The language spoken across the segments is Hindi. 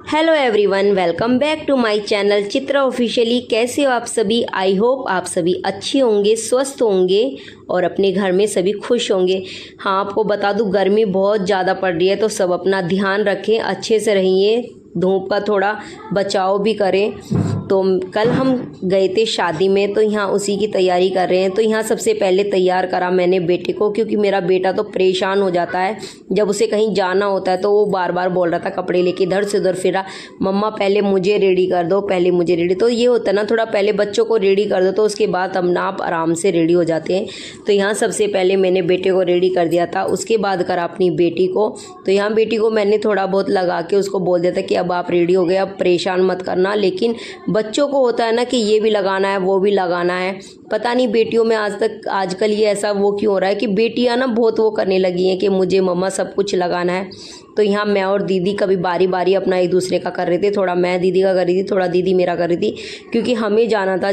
Hello everyone, welcome back to my channel Chitra officially. कैसे हो आप सभी? आई होप आप सभी अच्छे होंगे, स्वस्थ होंगे और अपने घर में सभी खुश होंगे। हाँ, आपको बता दूं गर्मी बहुत ज़्यादा पड़ रही है, तो सब अपना ध्यान रखें, अच्छे से रहिए, धूप का थोड़ा बचाव भी करें। तो कल हम गए थे शादी में, तो यहाँ उसी की तैयारी कर रहे हैं। तो यहाँ सबसे पहले तैयार करा मैंने बेटे को, क्योंकि मेरा बेटा तो परेशान हो जाता है जब उसे कहीं जाना होता है। तो वो बार बार बोल रहा था कपड़े लेके इधर से उधर फिरा, मम्मा पहले मुझे रेडी कर दो, पहले मुझे रेडी। तो ये होता है ना, थोड़ा पहले बच्चों को रेडी कर दो तो उसके बाद हम ना आप आराम से रेडी हो जाते हैं। तो यहाँ सबसे पहले मैंने बेटे को रेडी कर दिया था, उसके बाद करा अपनी बेटी को। तो यहाँ बेटी को मैंने थोड़ा बहुत लगा के उसको बोल दिया था कि अब आप रेडी हो गए, अब परेशान मत करना। लेकिन बच्चों को होता है ना कि ये भी लगाना है, वो भी लगाना है। पता नहीं बेटियों में आजकल ये ऐसा वो क्यों हो रहा है कि बेटियां ना बहुत वो करने लगी हैं कि मुझे मम्मा सब कुछ लगाना है। तो यहाँ मैं और दीदी कभी बारी बारी अपना एक दूसरे का कर रहे थे, थोड़ा मैं दीदी का कर रही थी, थोड़ा दीदी मेरा कर रही थी, क्योंकि हमें जाना था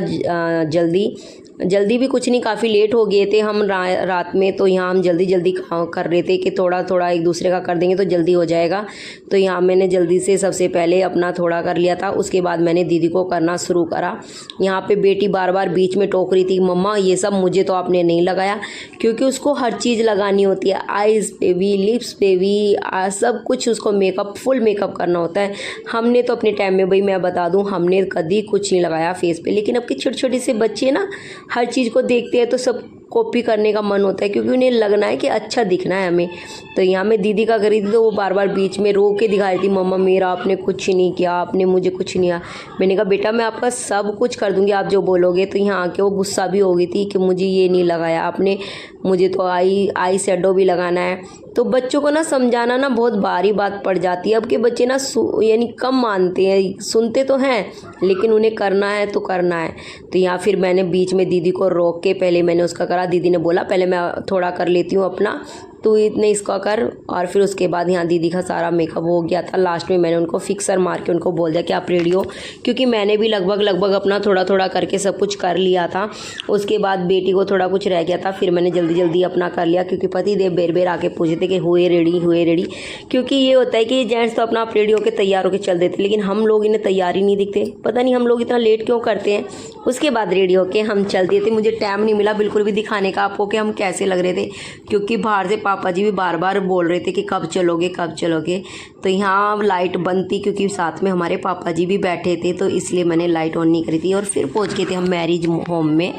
जल्दी भी कुछ नहीं, काफ़ी लेट हो गए थे हम रात में। तो यहाँ हम जल्दी कर रहे थे कि थोड़ा थोड़ा एक दूसरे का कर देंगे तो जल्दी हो जाएगा। तो यहाँ मैंने जल्दी से सबसे पहले अपना थोड़ा कर लिया था, उसके बाद मैंने दीदी को करना शुरू करा। यहाँ पे बेटी बार बार बीच में टोक रही थी, मम्मा ये सब मुझे तो आपने नहीं लगाया, क्योंकि उसको हर चीज़ लगानी होती है, आइज़ पे भी, लिप्स पे भी, सब कुछ उसको फुल मेकअप करना होता है। हमने तो अपने टाइम में, भाई मैं बता दूं, हमने कभी कुछ नहीं लगाया फेस पे। लेकिन अब के छोटे छोटे से बच्चे ना हर चीज़ को देखते हैं तो सब कॉपी करने का मन होता है, क्योंकि उन्हें लगना है कि अच्छा दिखना है हमें। तो यहाँ मैं दीदी का करी थी, तो वो बार बार बीच में रो के दिखा रही थी, मम्मा मेरा आपने कुछ नहीं किया, आपने मुझे कुछ नहीं किया। मैंने कहा बेटा मैं आपका सब कुछ कर दूंगी आप जो बोलोगे। तो यहाँ आके वो गुस्सा भी हो गई थी कि मुझे ये नहीं लगाया आपने, मुझे तो आई शेडो भी लगाना है। तो बच्चों को ना समझाना ना बहुत भारी बात पड़ जाती है। अब के बच्चे ना यानी कम मानते हैं, सुनते तो हैं लेकिन उन्हें करना है तो करना है। तो यहाँ फिर मैंने बीच में दीदी को रोक के पहले मैंने उसका करा। दीदी ने बोला पहले मैं थोड़ा कर लेती हूँ अपना, तो इतने इसका कर। और फिर उसके बाद यहाँ दीदी का सारा मेकअप हो गया था। लास्ट में मैंने उनको फिक्सर मार के उनको बोल दिया कि आप रेडी हो, क्योंकि मैंने भी लगभग अपना थोड़ा थोड़ा करके सब कुछ कर लिया था। उसके बाद बेटी को थोड़ा कुछ रह गया था, फिर मैंने जल्दी अपना कर लिया, क्योंकि पति देव बेर आके पूछते कि हुए रेडी। क्योंकि ये होता है कि जेंट्स तो अपना आप रेडी होकर तैयार होकर चल देते, लेकिन हम लोग इन्हें तैयार ही नहीं दिखते, पता नहीं हम लोग इतना लेट क्यों करते हैं। उसके बाद रेडी होके हम चल दिए थे। मुझे टाइम नहीं मिला बिल्कुल भी दिखाने का आपको कि हम कैसे लग रहे थे, क्योंकि बाहर से पापा जी भी बार बार बोल रहे थे कि कब चलोगे। तो यहाँ लाइट बंद थी, क्योंकि साथ में हमारे पापा जी भी बैठे थे, तो इसलिए मैंने लाइट ऑन नहीं करी थी। और फिर पहुँच गए थे हम मैरिज होम में।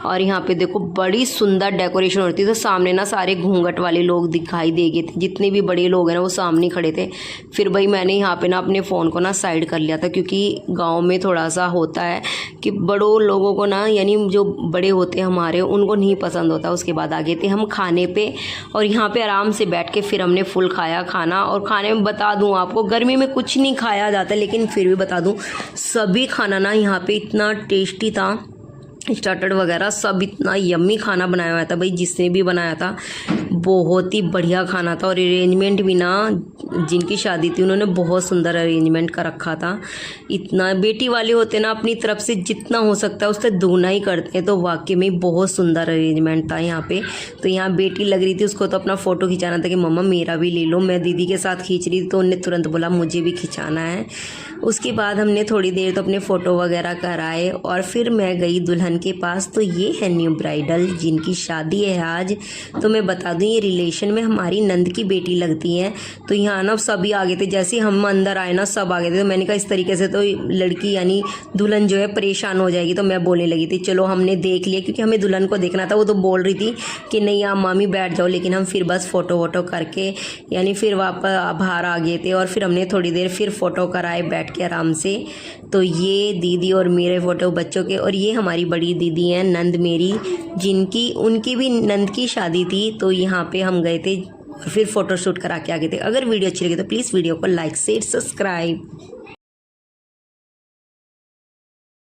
और यहाँ पे देखो बड़ी सुंदर डेकोरेशन होती थी। तो सामने ना सारे घूंघट वाले लोग दिखाई दे गए थे, जितने भी बड़े लोग हैं ना वो सामने खड़े थे। फिर भाई मैंने यहाँ पे ना अपने फ़ोन को ना साइड कर लिया था, क्योंकि गाँव में थोड़ा सा होता है कि बड़ों लोगों को ना, यानी जो बड़े होते हैं हमारे, उनको नहीं पसंद होता। उसके बाद आ गए थे हम खाने पे, और यहाँ पे आराम से बैठ के फिर हमने फुल खाया खाना। और खाने में बता दूँ आपको, गर्मी में कुछ नहीं खाया जाता, लेकिन फिर भी बता दूँ सभी खाना ना यहाँ पे इतना टेस्टी था, स्टार्टर वगैरह सब इतना यम्मी खाना बनाया हुआ था। भाई जिसने भी बनाया था बहुत ही बढ़िया खाना था। और अरेंजमेंट भी ना, जिनकी शादी थी उन्होंने बहुत सुंदर अरेंजमेंट कर रखा था। इतना बेटी वाले होते ना अपनी तरफ से जितना हो सकता है उससे दुगना ही करते हैं। तो वाकई में बहुत सुंदर अरेंजमेंट था यहाँ पे। तो यहाँ बेटी लग रही थी, उसको तो अपना फ़ोटो खिंचाना था कि मम्मा मेरा भी ले लो। मैं दीदी के साथ खींच रही थी, तो उन्होंने तुरंत बोला मुझे भी खिंचाना है। उसके बाद हमने थोड़ी देर तो अपने फ़ोटो वगैरह कराए, और फिर मैं गई दुल्हन के पास। तो ये है न्यू ब्राइडल, जिनकी शादी है आज। तो मैं बता दूं ये रिलेशन में हमारी नंद की बेटी लगती हैं। तो यहाँ ना सभी आ गए थे, जैसे हम अंदर आए ना सब आ गए थे। तो मैंने कहा इस तरीके से तो लड़की यानी दुल्हन जो है परेशान हो जाएगी। तो मैं बोलने लगी थी चलो हमने देख लिया, क्योंकि हमें दुल्हन को देखना था। वो तो बोल रही थी कि नहीं आप मामी बैठ जाओ, लेकिन हम फिर बस फ़ोटो वोटो करके यानी फिर वापस बाहर आ गए थे। और फिर हमने थोड़ी देर फिर फ़ोटो कराए बैठ के आराम से। तो ये दीदी और मेरे फ़ोटो बच्चों के, और ये हमारी बड़ी दीदी हैं नंद मेरी, उनकी भी नंद की शादी थी। तो यहाँ पे हम गए थे और फिर फ़ोटो शूट करा के आ गए थे। अगर वीडियो अच्छी लगी तो प्लीज़ वीडियो को लाइक शेयर सब्सक्राइब।